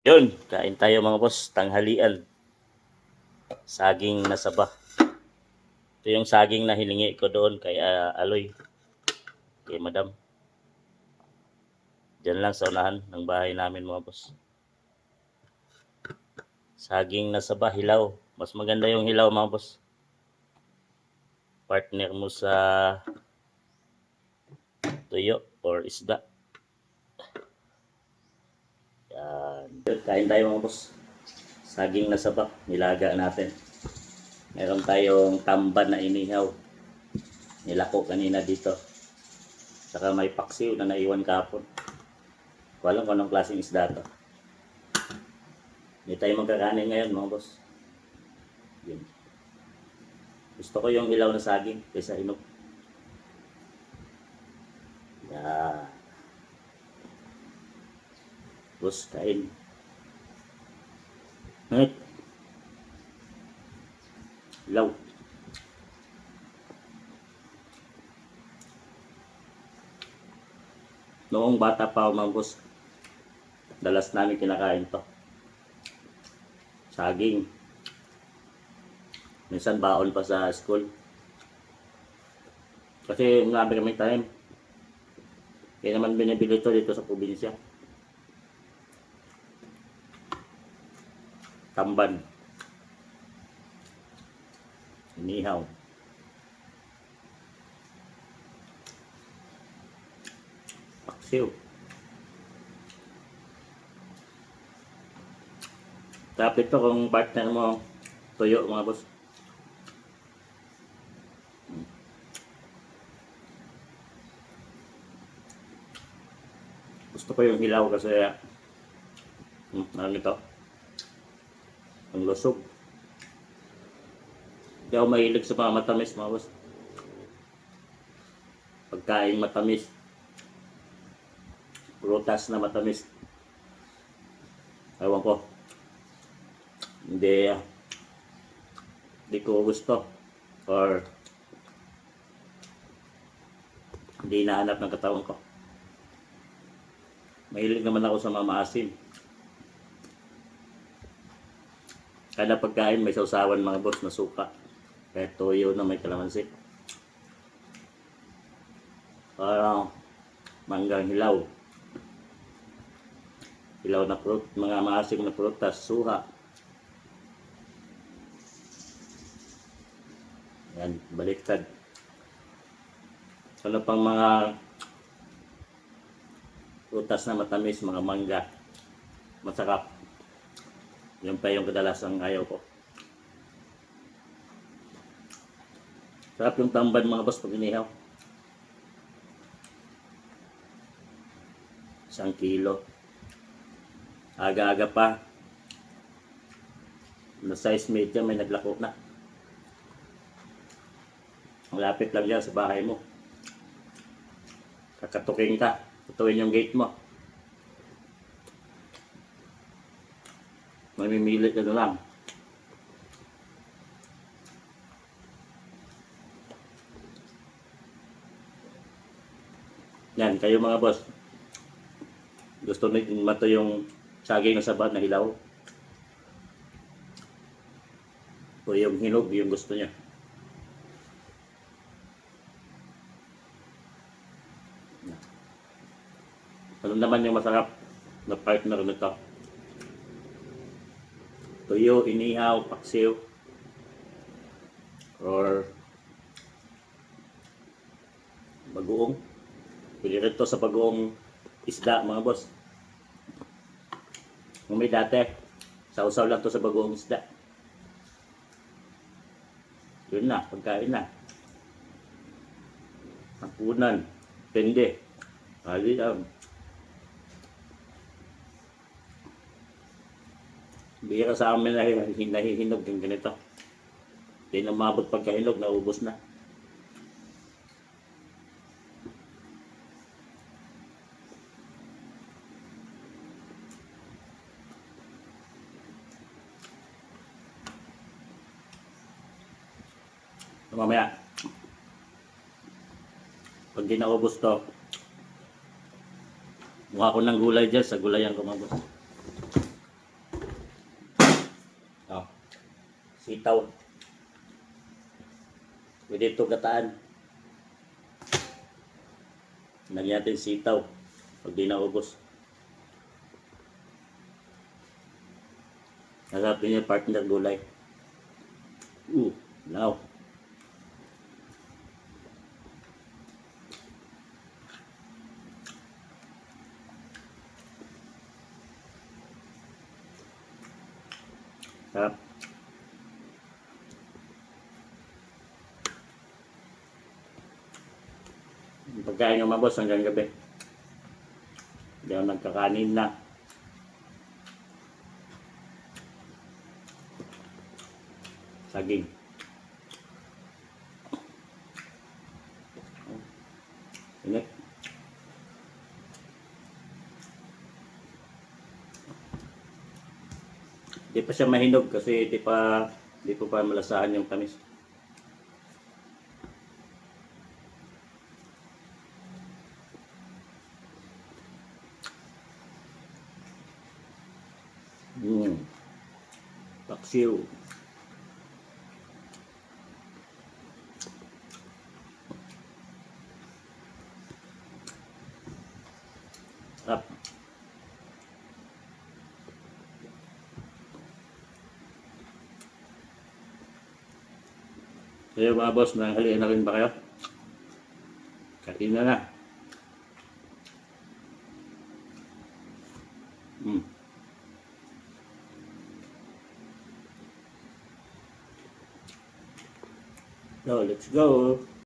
Yun, kain tayo mga boss, tanghalian. Saging na saba. Ito yung saging na hilingi ko doon kay Aloy, kay Madam. Diyan lang sa unahan ng bahay namin mga boss. Saging na saba, hilaw. Mas maganda yung hilaw mga boss. Partner mo sa tuyo or isda. Yan. Kain tayo mga boss. Saging na saba, nilaga natin. Meron tayong tamban na inihaw. Nilako kanina dito. Saka may paksiw na naiwan kahapon. Walang kung anong klaseng isda to. Hindi tayo magkakanin ngayon mga boss. Yun. Gusto ko yung ilaw na saging kaysa hinog. Yan. Boss, kain. Ngayon. Ilaw. Noong bata pa ako mga boss, dalas namin kinakain to. Saging. Minsan baon pa sa school. Kasi marami kami time. Kaya naman binibili ito dito sa probinsya. Tamban. Inihaw. Paksiw. Tapos ito kung partner mo tuyo mga boss. Gusto ko yung hilaw kasi ano ito? Ang lusog. Hindi ako mahilig sa mga matamis mga boss. Pagkain matamis. Prutas na matamis. Ewan ko. Hindi ko gusto. Or hindi nahanap ng katawan ko. Mahilig naman ako sa mamaasim. Kada pagkain may sausawan mga boss na suka. Kaya toyo na may kalamansi. Parang manggang hilaw. Hilaw na fruit, mga maasim na prutas, suha. Yan, baliktad. Ano pang mga prutas na matamis, mga mangga. Masarap. Yan pa yung kadalasang ayaw ko. Sarap yung tamban mga boss pag inihaw. 1 kilo. Aga-aga pa. Na size medium may naglako na. Malapit lang yan sa bahay mo. Kakatukin ka. Tutuin yung gate mo. Mamimilit ka na lang. Yan, kayo mga boss. Gusto nyo mato yung saging na saba na hilaw. O yung hinog, yung gusto niya. Ano naman yung masarap na partner nito? Tuyo, inihaw, paksiw, or bagoong. Pili rito sa bagoong isda mga boss. Kung may dati, sausaw lang to sa bagoong isda. Yun na, pagkain na. Hapunan, pende, alilam. Bihira sa amin na nahihinog yung ganito. Hindi na mabot pagkahinog, naubos na. Mamaya, pag di naubos to, mukha ko ng gulay dyan sa gulayan ko mga boss. sitaw. Pwede ito gataan. Lagyan natin sitaw pag di naubos. Nasarap din yung partner gulay. Now. Sarap. Pagkain ng mga boss hanggang gabi. Hindi ako nagkakanin na. Saging. Init. Di pa siya mahinog kasi di ko pa malasahan yung tamis. Paksiw. Sarap. Kaya mga boss, nanghalian na rin ba kayo? Kain na na. So, let's go.